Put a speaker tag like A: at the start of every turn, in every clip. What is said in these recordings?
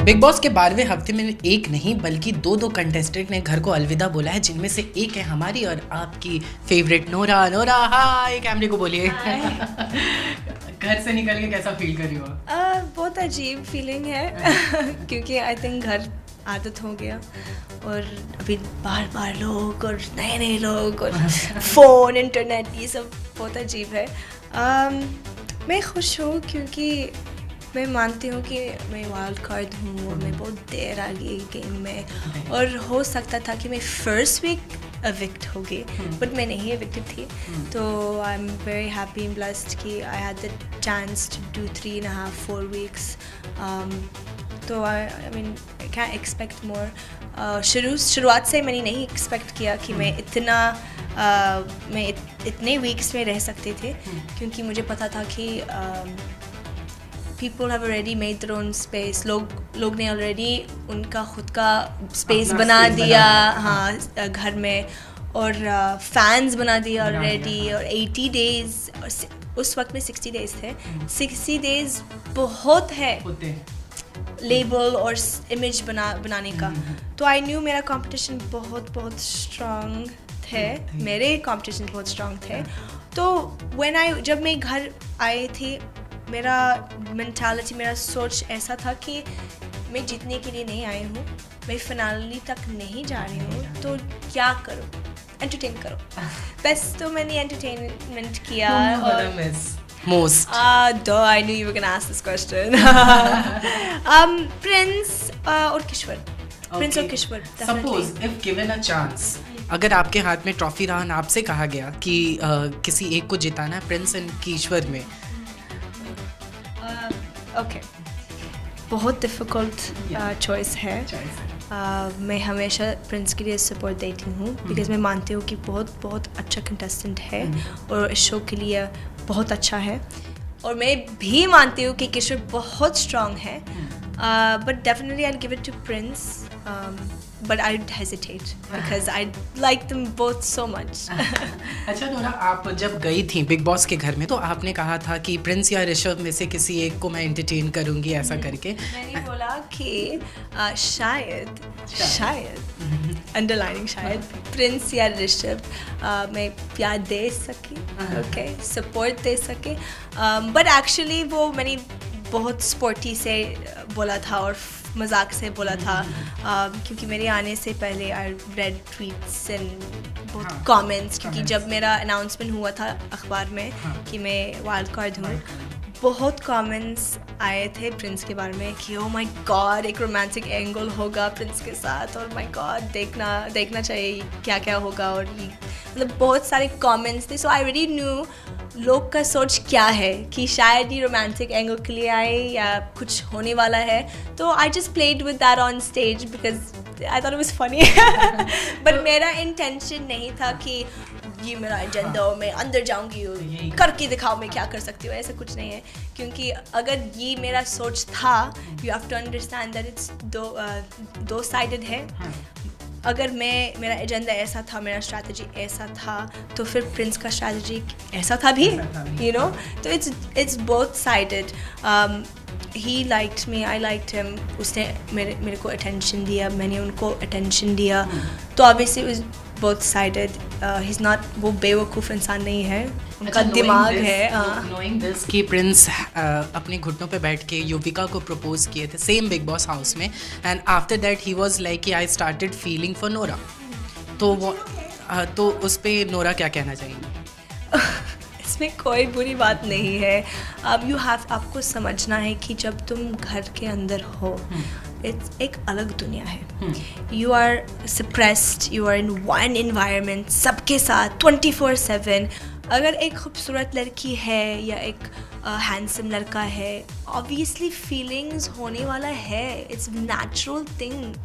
A: Big boss के 12वें हफ्ते में एक नहीं बल्कि दो कंटेस्टेंट ने घर को अलविदा बोला है, जिनमें से एक है हमारी और आपकी फेवरेट नोरा। नोरा हाय, कैमरे को बोलिए। घर से निकल के कैसा फील कर रही हो?
B: बहुत अजीब फीलिंग है क्योंकि आई थिंक घर आदत हो गया और अभी बार बार लोग और नए नए लोग और फ़ोन इंटरनेट ये सब बहुत अजीब है। मैं खुश हूँ क्योंकि मैं मानती हूँ कि मैं वाइल्ड कार्ड हूँ और मैं बहुत देर आ गई गेम में और हो सकता था कि मैं फर्स्ट वीक एविक्ट हो गई, बट मैं नहीं एविक्टेड थी। तो I am very happy and blessed कि I had the chance to do 3.5-4 weeks. तो I mean I can expect more. शुरुआत से मैंने नहीं एक्सपेक्ट किया कि मैं इतने वीक्स में रह सकते थे, क्योंकि मुझे पता था कि people have already made their own space. लोग ने already उनका खुद का space बना दिया, हाँ, घर में, और fans बना दिया already, और 80 days, उस वक्त में 60 days थे। 60 days बहुत है लेबल और इमेज बनाने का। तो आई न्यू मेरा कंपटीशन बहुत स्ट्रॉन्ग थे, मेरे कंपटीशन बहुत स्ट्रॉन्ग थे। तो जब मैं घर आई थी, मेरा मेंटालिटी, मेरा सोच ऐसा था कि मैं जीतने के लिए नहीं आई हूँ, मैं फिनाली तक नहीं जा रही हूँ, तो क्या करूँ? एंटरटेन करो। बस तो मैंने एंटरटेनमेंट किया।
A: Most.
B: Though I knew you were gonna ask this question. Prince और किश्वर। प्रिंस और Kishwar.
A: Suppose if given a chance, अगर आपके हाथ में ट्रॉफी रहा और आपसे कहा गया कि किसी एक को जिताना है प्रिंस एंड किश्वर में,
B: ओके, बहुत डिफ़िकल्ट चॉइस है। मैं हमेशा प्रिंस के लिए सपोर्ट देती हूँ, बिकॉज मैं मानती हूँ कि बहुत अच्छा कंटेस्टेंट है और इस शो के लिए बहुत अच्छा है, और मैं भी मानती हूँ कि किशोर बहुत स्ट्रॉन्ग है, but definitely I give it to Prince, but I'd hesitate because I like them both so much.
A: अच्छा नोरा, आप जब गई थी बिग बॉस के घर में तो आपने कहा था कि प्रिंस या ऋषभ में से किसी एक को मैं एंटरटेन करूंगी, ऐसा करके
B: मैंने बोला कि शायद अंडरलाइनिंग शायद प्रिंस या ऋषभ मैं प्यार दे सके, ओके, सपोर्ट दे सके, बट एक्चुअली वो मैंने बहुत स्पोर्टी से बोला था और मजाक से बोला था, क्योंकि मेरे आने से पहले आई रेड ट्वीट्स एंड बहुत कमेंट्स, क्योंकि जब मेरा अनाउंसमेंट हुआ था अखबार में कि मैं वाइल्ड कार्ड हूँ, बहुत कमेंट्स आए थे प्रिंस के बारे में कि ओह माय गॉड, एक रोमांटिक एंगल होगा प्रिंस के साथ, और माय गॉड देखना चाहिए क्या क्या होगा, और मतलब बहुत सारे कमेंट्स थे। सो आई ऑलरेडी न्यू लोग का सोच क्या है कि शायद ये रोमांटिक एंगल के लिए आए या कुछ होने वाला है। तो I just played with that on stage because I thought it was funny, but मेरा इंटेंशन नहीं था कि ये मेरा एजेंडा हो, मैं अंदर जाऊंगी करके दिखाओ मैं क्या कर सकती हूँ, ऐसा कुछ नहीं है। क्योंकि अगर ये मेरा सोच था, you have to understand that it's दो साइडेड है। अगर मेरा एजेंडा ऐसा था, मेरा स्ट्रैटेजी ऐसा था, तो फिर प्रिंस का स्ट्रैटेजी ऐसा था भी, यू नो। तो it's both sided. He liked me, I liked him, उसने मेरे को अटेंशन दिया, मैंने उनको अटेंशन दिया, तो obviously it was both sided. He is not, वो बेवकूफ़ इंसान नहीं है, उनका दिमाग है।
A: नोइंग दिस कि प्रिंस अपने घुटनों पे बैठ के युविका को प्रपोज किए थे सेम बिग बॉस हाउस में, and after that he was like कि I started feeling for Nora, तो उस पे नोरा क्या कहना चाहेंगी?
B: इसमें कोई बुरी बात नहीं है। अब आपको समझना है कि जब तुम घर के अंदर हो, इट्स एक अलग दुनिया है। You are suppressed, you are in one environment, सबके साथ 24/7। अगर एक खूबसूरत लड़की है या एक हैंडसम लड़का है, ऑब्वियसली फीलिंग्स होने वाला है, it's natural thing.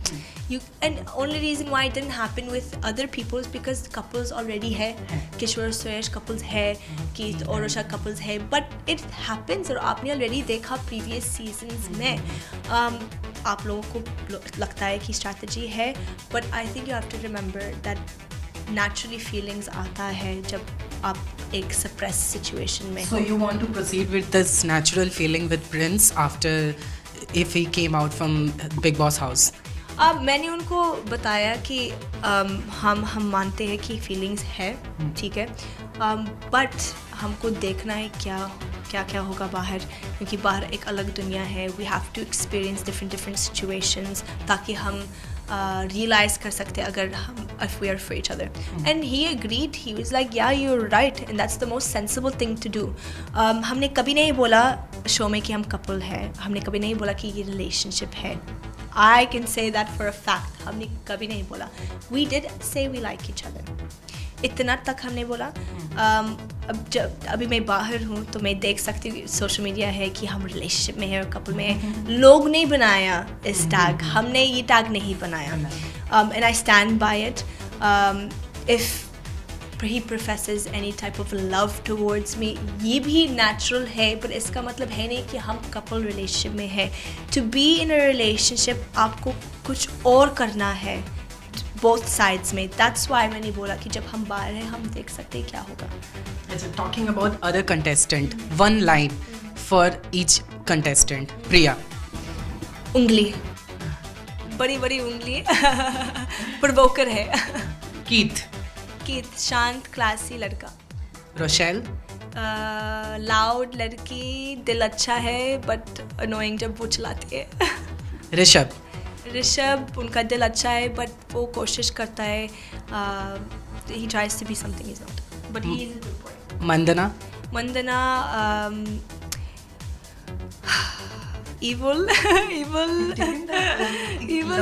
B: You and only reason why it didn't happen with other peoples because couples already है, किशोर सुरेश कपल्स है, कीर्त और ऋषभ कपल्स है, बट इट हैपन्स। और आपने ऑलरेडी देखा प्रीवियस सीजन्स में, आप लोगों को लगता है कि स्ट्रैटेजी है, but I think you have to remember that naturally feelings आता है जब आप एक सप्रेस सिचुएशन में
A: So you want to proceed with this natural feeling with Prince after if he came out from Big Boss house?
B: मैंने उनको बताया कि हम मानते हैं कि फीलिंग्स है, ठीक है, बट हमको देखना है क्या होगा बाहर, क्योंकि बाहर एक अलग दुनिया है. We have to experience different situations ताकि हम रियलाइज कर सकते हैं अगर हम if we are for each other. And he agreed. He was like, yeah, you're right, and that's the most sensible thing to do. हमने कभी नहीं बोला शो में कि हम कपल है, हमने कभी नहीं बोला कि ये रिलेशनशिप है. I can say that for a fact. हमने कभी नहीं बोला. We did say we like each other. इतना तक हमने बोला. अभी मैं बाहर हूँ तो मैं देख सकती हूँ सोशल मीडिया है कि हम रिलेशनशिप में है और कपल में है. लोग नहीं बनाया इस टैग, हमने ये टैग नहीं बनाया. And I stand by it. If he professes any type of love towards me, ये भी natural है, पर इसका मतलब है नहीं कि हम couple relationship में है. To be in a relationship आपको कुछ और करना है both sides में. That's why मैंने बोला कि जब हम बाहर हैं हम देख सकते हैं क्या होगा.
A: Talking about other contestant, one line for each contestant. Priya.
B: उंगली, बड़ी बड़ी उंगली, प्रोवोकर है. कीथ शांत क्लासी लड़का.
A: रोशेल.
B: लाउड लड़की, दिल अच्छा है बट अनोइंग जब वो चलाती है. ऋषभ उनका दिल अच्छा है बट वो कोशिश करता है. he tries to be something he's not, but he is a good boy. Mandhana evil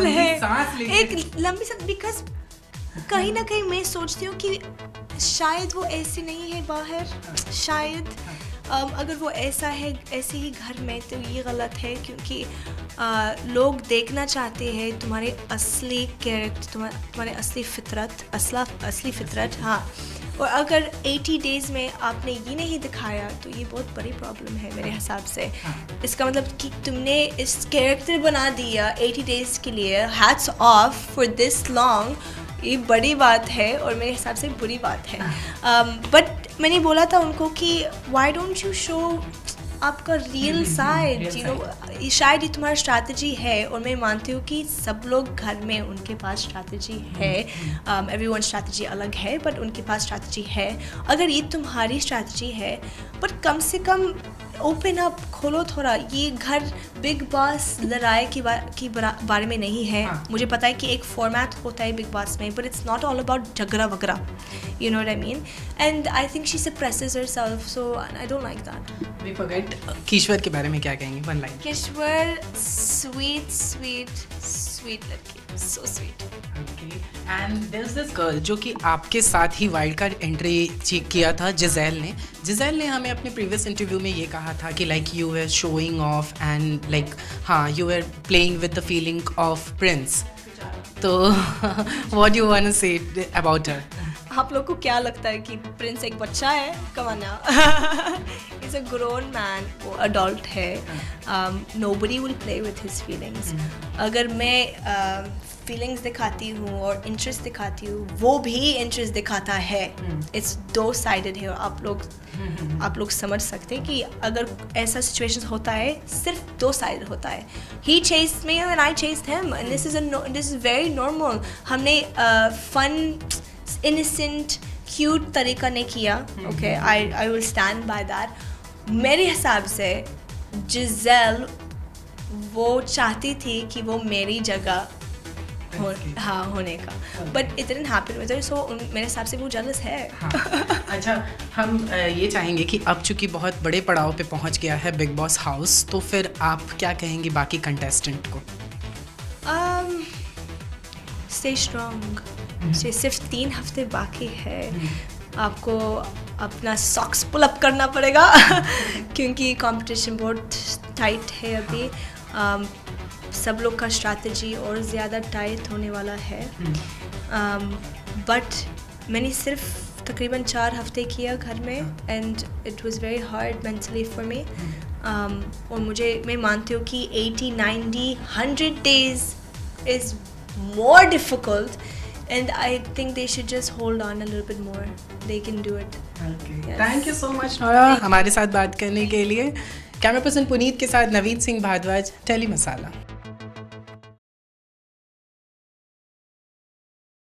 B: है. एक लंबी सा, बिकॉज कहीं ना कहीं मैं सोचती हूँ कि शायद वो ऐसी नहीं है बाहर. शायद अगर वो ऐसा है ऐसे ही घर में तो ये गलत है, क्योंकि लोग देखना चाहते हैं तुम्हारे असली कैरेक्टर, तुम्हारे असली फितरत. हाँ, और अगर 80 डेज़ में आपने ये नहीं दिखाया तो ये बहुत बड़ी प्रॉब्लम है मेरे हिसाब से. इसका मतलब कि तुमने इस कैरेक्टर बना दिया 80 डेज़ के लिए, hats off for this long. ये बड़ी बात है और मेरे हिसाब से बुरी बात है. बट मैंने बोला था उनको कि वाई डोंट यू शो आपका रियल साइड, यू नो. शायद ये तुम्हारा स्ट्रैटेजी है और मैं मानती हूँ कि सब लोग घर में उनके पास स्ट्रैटेजी है. एवरीवन स्ट्रैटेजी अलग है बट उनके पास स्ट्रैटेजी है. अगर ये तुम्हारी स्ट्रैटेजी है, बट कम से कम ओपन अप, खोलो थोड़ा. ये घर बिग बॉस लड़ाई की बारे में नहीं है. मुझे पता है कि एक फॉर्मेट होता है बिग बॉस में, but it's not all about झगड़ा वगैरह, you know what I mean. And I think she suppresses herself, so I don't like that.
A: We forget कीश्वर के बारे में क्या कहेंगे, one line.
B: कीश्वर sweet लड़की, so sweet.
A: Okay. And there's this girl जो कि आपके साथ ही वाइल्ड कार्ड एंट्री किया था, जिज़ेल ने हमें अपने प्रीवियस इंटरव्यू में ये कहा था कि like you were showing off and like हाँ you were playing with the feeling of Prince. तो what you want to say about her?
B: आप लोग को क्या लगता है कि प्रिंस एक बच्चा है? कमाना इज अ ग्रोन मैन, वो अडल्ट है. Nobody will play with his feelings. अगर मैं फीलिंग्स दिखाती हूँ और इंटरेस्ट दिखाती हूँ, वो भी इंटरेस्ट दिखाता है. इट्स दो साइडेड है. आप लोग समझ सकते हैं कि अगर ऐसा सिचुएशन होता है सिर्फ दो साइड होता है. He chased me and I chased him and this is very normal. हमने फन innocent cute तरीका नहीं किया. okay, I will stand by that. मेरे हिसाब से जिज़ेल वो चाहती थी कि वो मेरी जगह होने का, but it didn't happen with her, so मेरे हिसाब से वो jealous है.
A: अच्छा, हम ये चाहेंगे कि अब चूंकि बहुत बड़े पड़ाव पे पहुंच गया है बिग बॉस हाउस, तो फिर आप क्या कहेंगे बाकी कंटेस्टेंट को?
B: Stay strong. सिर्फ 3 हफ्ते बाकी है. आपको अपना सॉक्स पुल अप करना पड़ेगा क्योंकि कंपटीशन बहुत टाइट है अभी. सब लोग का स्ट्रैटेजी और ज़्यादा टाइट होने वाला है. बट मैंने सिर्फ तकरीबन 4 हफ्ते किया घर में and it was very hard mentally for me. और मैं मानती हूँ कि 80, 90, 100 days is more difficult. and I think they should just hold on a little bit more. They can do it.
A: Thank you so much Nora हमारे साथ बात करने के लिए। कैमरा पर्सन पुनीत के साथ नवीन सिंह भारद्वाज, टेली मसाला।